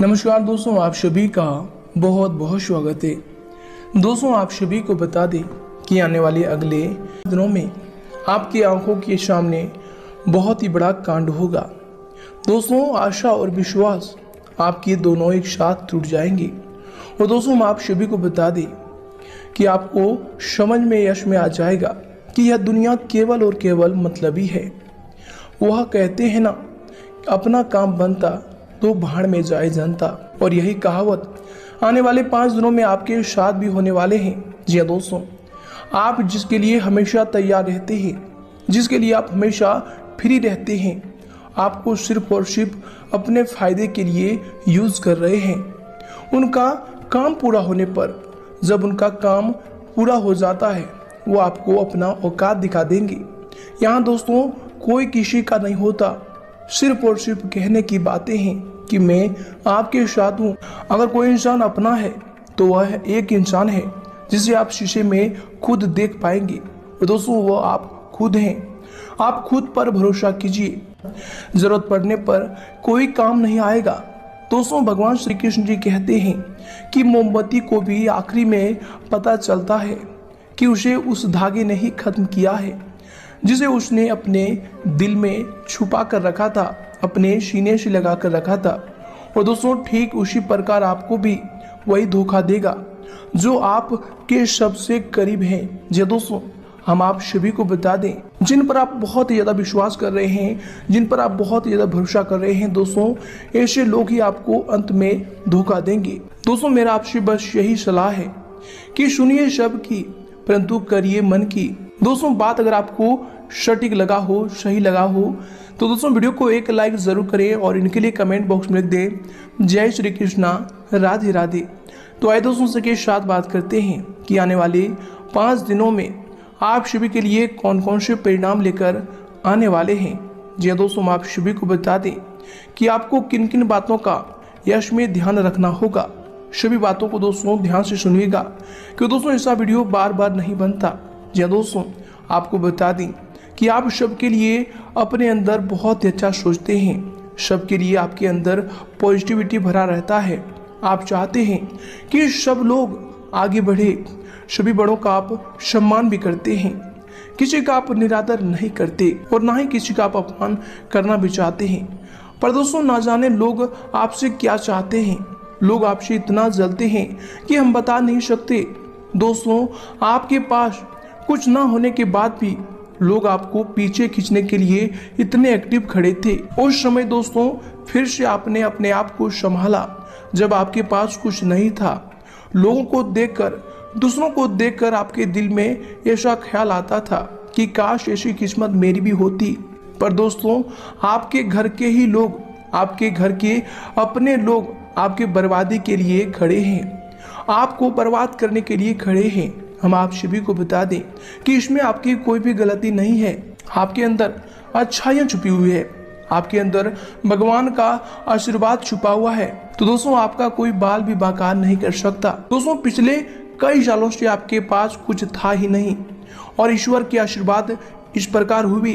नमस्कार दोस्तों, आप सभी का बहुत बहुत स्वागत है। दोस्तों, आप सभी को बता दें कि आने वाले अगले दिनों में आपकी आंखों के सामने बहुत ही बड़ा कांड होगा। दोस्तों, आशा और विश्वास आपके दोनों एक साथ टूट जाएंगे। और दोस्तों, हम आप सभी को बता दें कि आपको समझ में यश में आ जाएगा कि यह दुनिया केवल और केवल मतलबी है। वह कहते हैं ना, अपना काम बनता तो भाड़ में जाए जनता। और यही कहावत आने वाले 5 दिनों में आपके साथ भी होने वाले हैं। जी हाँ दोस्तों, आप जिसके लिए हमेशा तैयार रहते हैं, जिसके लिए आप हमेशा फ्री रहते हैं, आपको सिर्फ और सिर्फ अपने फायदे के लिए यूज कर रहे हैं। उनका काम पूरा होने पर, जब उनका काम पूरा हो जाता है, वो आपको अपना औकात दिखा देंगे। यहाँ दोस्तों, कोई किसी का नहीं होता, सिर्फ और सिर्फ कहने की बातें हैं कि मैं आपके साथ हूँ। अगर कोई इंसान अपना है तो वह एक इंसान है जिसे आप शीशे में खुद देख पाएंगे। और दोस्तों, वो आप खुद हैं। आप खुद पर भरोसा कीजिए, जरूरत पड़ने पर कोई काम नहीं आएगा। दोस्तों, भगवान श्री कृष्ण जी कहते हैं कि मोमबत्ती को भी आखिरी में पता चलता है कि उसे उस धागे ने ही खत्म किया है जिसे उसने अपने दिल में छुपा कर रखा था, अपने सीने से लगा कर रखा था। और दोस्तों, ठीक उसी प्रकार आपको भी वही धोखा देगा जो आपके सबसे करीब हैं। जी दोस्तों, हम आप सभी को बता दें, जिन पर आप बहुत ज़्यादा विश्वास कर रहे हैं, जिन पर आप बहुत ज़्यादा भरोसा कर रहे हैं, दोस्तों ऐसे लोग ही आपको अंत में धोखा देंगे। दोस्तों, मेरा आपसे बस यही सलाह है कि सुनिए सबकी परंतु करिए मन की। दोस्तों, बात अगर आपको सटीक लगा हो, सही लगा हो, तो दोस्तों वीडियो को एक लाइक जरूर करें और इनके लिए कमेंट बॉक्स में लिख दें जय श्री कृष्णा, राधे राधे। तो आइए दोस्तों सबके साथ बात करते हैं कि आने वाले 5 दिनों में आप सभी के लिए कौन कौन से परिणाम लेकर आने वाले हैं। जी दोस्तों, हम आप सभी को बता दें कि आपको किन किन बातों का यश में ध्यान रखना होगा। सभी बातों को दोस्तों ध्यान से सुनिएगा, क्योंकि दोस्तों ऐसा वीडियो बार बार नहीं बनता। जी दोस्तों, आपको बता दें कि आप सबके लिए अपने अंदर बहुत अच्छा सोचते हैं, सबके लिए आपके अंदर पॉजिटिविटी भरा रहता है। आप चाहते हैं कि सब लोग आगे बढ़े, सभी बड़ों का आप सम्मान भी करते हैं, किसी का आप निरादर नहीं करते और ना ही किसी का आप अपमान करना भी चाहते हैं। पर दोस्तों, ना जाने लोग आपसे क्या चाहते हैं, लोग आपसे इतना जलते हैं कि हम बता नहीं सकते। दोस्तों, आपके पास कुछ ना होने के बाद भी लोग आपको पीछे खींचने के लिए इतने एक्टिव खड़े थे। उस समय दोस्तों फिर से आपने अपने आप को संभाला जब आपके पास कुछ नहीं था। लोगों को देखकर, दूसरों को देखकर आपके दिल में ऐसा ख्याल आता था कि काश ऐसी किस्मत मेरी भी होती। पर दोस्तों, आपके घर के ही लोग, आपके घर के अपने लोग आपके बर्बादी के लिए खड़े हैं, आपको बर्बाद करने के लिए खड़े हैं। हम आप सभी को बता दें कि इसमें आपकी कोई भी गलती नहीं है। आपके अंदर अच्छाइयाँ छुपी हुई है, आपके अंदर भगवान का आशीर्वाद छुपा हुआ है। तो दोस्तों, आपका कोई बाल भी बाकार नहीं कर सकता। दोस्तों, पिछले कई सालों से आपके पास कुछ था ही नहीं और ईश्वर के आशीर्वाद इस प्रकार हुई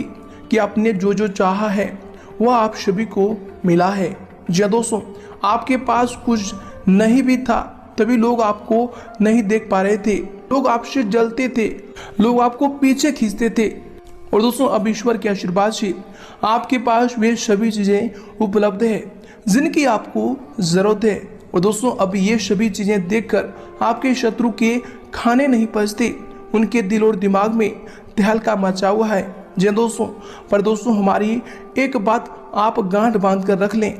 कि आपने जो जो चाहा है वह आप सभी को मिला है। जी दोस्तों, आपके पास कुछ नहीं भी था तभी लोग आपको नहीं देख पा रहे थे, लोग आपसे जलते थे, लोग आपको पीछे खींचते थे। और दोस्तों, अब ईश्वर के आशीर्वाद से आपके पास वे सभी चीजें उपलब्ध है जिनकी आपको जरूरत है। और दोस्तों, अब ये सभी चीजें देखकर आपके शत्रु के खाने नहीं पचते, उनके दिल और दिमाग में तहलका मचा हुआ है। जी दोस्तों, पर दोस्तों हमारी एक बात आप गांठ बांध कर रख लें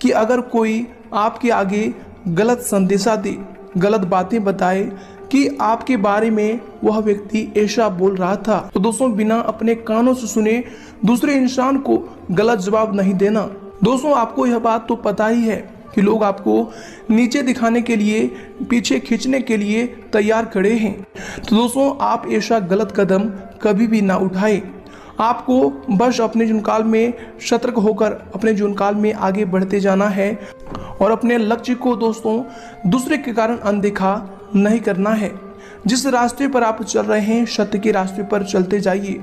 कि अगर कोई आपके आगे गलत संदेशा दे, गलत बातें बताए कि आपके बारे में वह व्यक्ति ऐसा बोल रहा था, तो दोस्तों बिना अपने कानों से सुने दूसरे इंसान को गलत जवाब नहीं देना। दोस्तों, आपको यह बात तो पता ही है कि लोग आपको नीचे दिखाने के लिए, पीछे खींचने के लिए तैयार खड़े हैं। तो दोस्तों, आप ऐसा गलत कदम कभी भी ना उठाएं। आपको बस अपने जीवनकाल में सतर्क होकर अपने जीवनकाल में आगे बढ़ते जाना है और अपने लक्ष्य को दोस्तों दूसरे के कारण अनदेखा नहीं करना है। जिस रास्ते पर आप चल रहे हैं, सत्य के रास्ते पर चलते जाइए,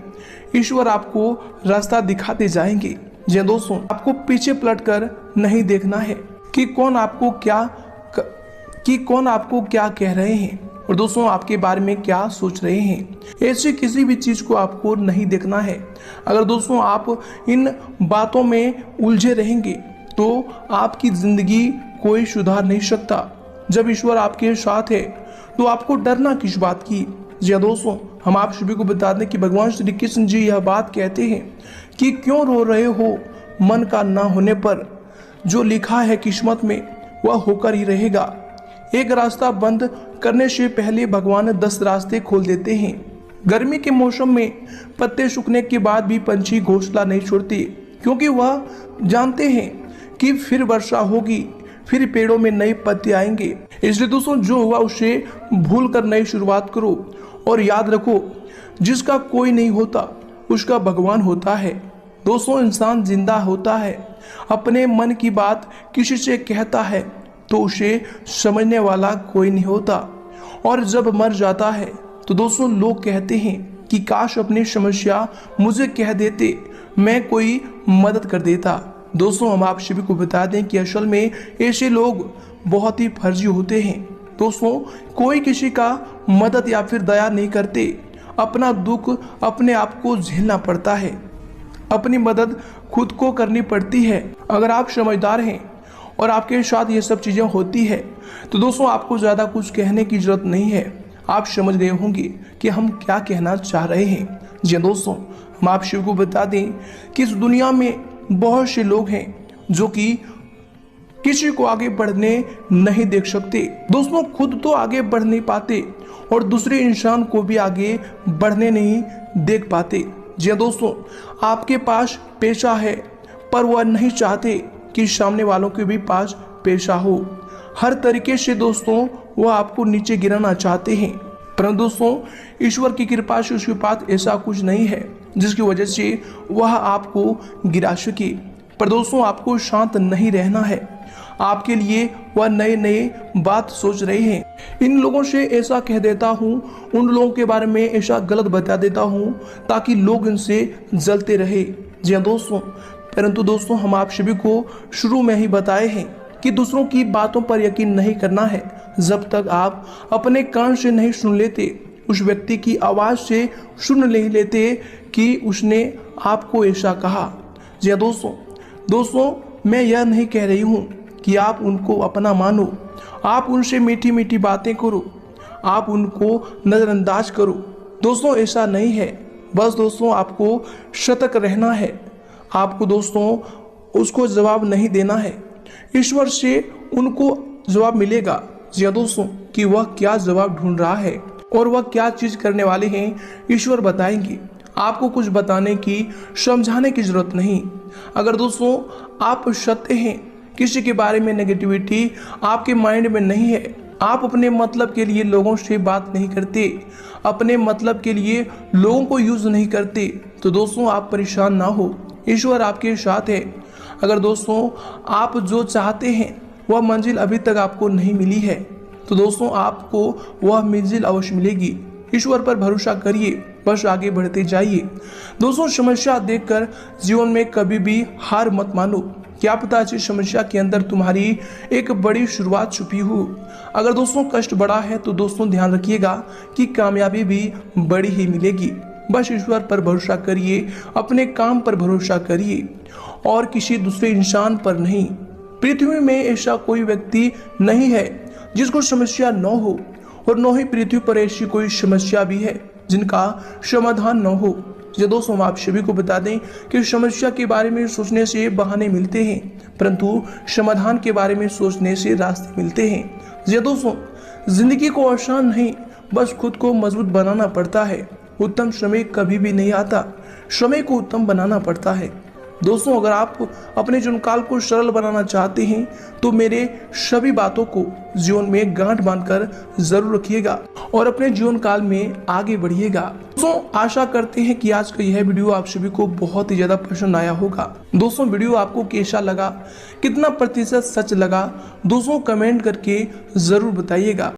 ईश्वर आपको रास्ता दिखाते जाएंगे। जी दोस्तों, आपको पीछे पलट कर नहीं देखना है। कि कौन आपको क्या कह रहे हैं और दोस्तों आपके बारे में क्या सोच रहे हैं। ऐसी किसी भी चीज़ को आपको नहीं देखना है। अगर दोस्तों आप इन बातों में उलझे रहेंगे तो आपकी ज़िंदगी कोई सुधार नहीं सकता। जब ईश्वर आपके साथ है तो आपको डरना किस बात की। जी हाँ दोस्तों, हम आप सभी को बता दें कि भगवान श्री कृष्ण जी यह बात कहते हैं कि क्यों रो रहे हो मन का ना होने पर, जो लिखा है किस्मत में वह होकर ही रहेगा। एक रास्ता बंद करने से पहले भगवान 10 रास्ते खोल देते हैं। गर्मी के मौसम में पत्ते सूखने के बाद भी पंछी घोंसला नहीं छोड़ते, क्योंकि वह जानते हैं कि फिर वर्षा होगी, फिर पेड़ों में नए पत्ते आएंगे। इसलिए दोस्तों जो हुआ उसे भूल कर नई शुरुआत करो और याद रखो, जिसका कोई नहीं होता उसका भगवान होता है। दोस्तों इंसान जिंदा होता है, अपने मन की बात किसी से कहता है तो उसे समझने वाला कोई नहीं होता, और जब मर जाता है तो दोस्तों लोग कहते हैं कि काश अपनी समस्या मुझे कह देते, मैं कोई मदद कर देता। दोस्तों हम आप सभी को बता दें कि असल में ऐसे लोग बहुत ही फर्जी होते हैं। दोस्तों कोई किसी का मदद या फिर दया नहीं करते, अपना दुख अपने आप को झेलना पड़ता है, अपनी मदद खुद को करनी पड़ती है। अगर आप समझदार हैं और आपके साथ ये सब चीज़ें होती है तो दोस्तों आपको ज़्यादा कुछ कहने की ज़रूरत नहीं है। आप समझ गए होंगे कि हम क्या कहना चाह रहे हैं। जी दोस्तों हम आप सभी को बता दें कि इस दुनिया में बहुत से लोग हैं जो कि किसी को आगे बढ़ने नहीं देख सकते। दोस्तों खुद तो आगे बढ़ नहीं पाते और दूसरे इंसान को भी आगे बढ़ने नहीं देख पाते। जी दोस्तों आपके पास पैसा है पर वह नहीं चाहते कि सामने वालों के भी पास पैसा हो। हर तरीके से दोस्तों वह आपको नीचे गिराना चाहते हैं, परंतु दोस्तों ईश्वर की कृपा से उसके पास ऐसा कुछ नहीं है जिसकी वजह से वह आपको गिरा सके। पर दोस्तों आपको शांत नहीं रहना है, आपके लिए वह नए नए बात सोच रहे हैं। इन लोगों से ऐसा कह देता हूँ, उन लोगों के बारे में ऐसा गलत बता देता हूँ ताकि लोग इनसे जलते रहे। जी हाँ दोस्तों, परंतु दोस्तों हम आप सभी को शुरू में ही बताए हैं कि दूसरों की बातों पर यकीन नहीं करना है जब तक आप अपने कान से नहीं सुन लेते, उस व्यक्ति की आवाज़ से सुन नहीं लेते कि उसने आपको ऐसा कहा। जी हाँ दोस्तों मैं यह नहीं कह रही हूँ कि आप उनको अपना मानो, आप उनसे मीठी मीठी बातें करो, आप उनको नज़रअंदाज करो। दोस्तों ऐसा नहीं है, बस दोस्तों आपको सतर्क रहना है। आपको दोस्तों उसको जवाब नहीं देना है, ईश्वर से उनको जवाब मिलेगा। जी हाँ दोस्तों कि वह क्या जवाब ढूंढ रहा है और वह क्या चीज़ करने वाले हैं ईश्वर बताएंगे। आपको कुछ बताने की समझाने की जरूरत नहीं। अगर दोस्तों आप सत्य हैं, किसी के बारे में नेगेटिविटी आपके माइंड में नहीं है, आप अपने मतलब के लिए लोगों से बात नहीं करते, अपने मतलब के लिए लोगों को यूज नहीं करते, तो दोस्तों आप परेशान ना हो, ईश्वर आपके साथ है। अगर दोस्तों आप जो चाहते हैं वह मंजिल अभी तक आपको नहीं मिली है तो दोस्तों आपको वह मंजिल अवश्य मिलेगी। ईश्वर पर भरोसा करिए, बस आगे बढ़ते जाइए। दोस्तों समस्या देखकर जीवन में कभी भी हार मत मानो, क्या पता इस समस्या के अंदर तुम्हारी एक बड़ी शुरुआत छुपी हो। अगर दोस्तों कष्ट बड़ा है तो दोस्तों ध्यान रखिएगा कि कामयाबी भी बड़ी ही मिलेगी। बस ईश्वर पर भरोसा करिए, अपने काम पर भरोसा करिए और किसी दूसरे इंसान पर नहीं। पृथ्वी में ऐसा कोई व्यक्ति नहीं है जिसको समस्या न हो, और न ही पृथ्वी पर ऐसी कोई समस्या भी है जिनका समाधान न हो। जो दोस्तों हम आप सभी को बता दें कि समस्या के बारे में सोचने से बहाने मिलते हैं, परंतु समाधान के बारे में सोचने से रास्ते मिलते हैं। जी दोस्तों जिंदगी को आसान नहीं, बस खुद को मजबूत बनाना पड़ता है। उत्तम समय कभी भी नहीं आता, समय को उत्तम बनाना पड़ता है। दोस्तों अगर आप अपने जीवन काल को सरल बनाना चाहते हैं तो मेरे सभी बातों को जीवन में गांठ बांधकर जरूर रखिएगा और अपने जीवन काल में आगे बढ़िएगा। दोस्तों आशा करते हैं कि आज का यह वीडियो आप सभी को बहुत ही ज्यादा पसंद आया होगा। दोस्तों वीडियो आपको कैसा लगा, कितना प्रतिशत सच लगा, दोस्तों कमेंट करके जरूर बताइएगा।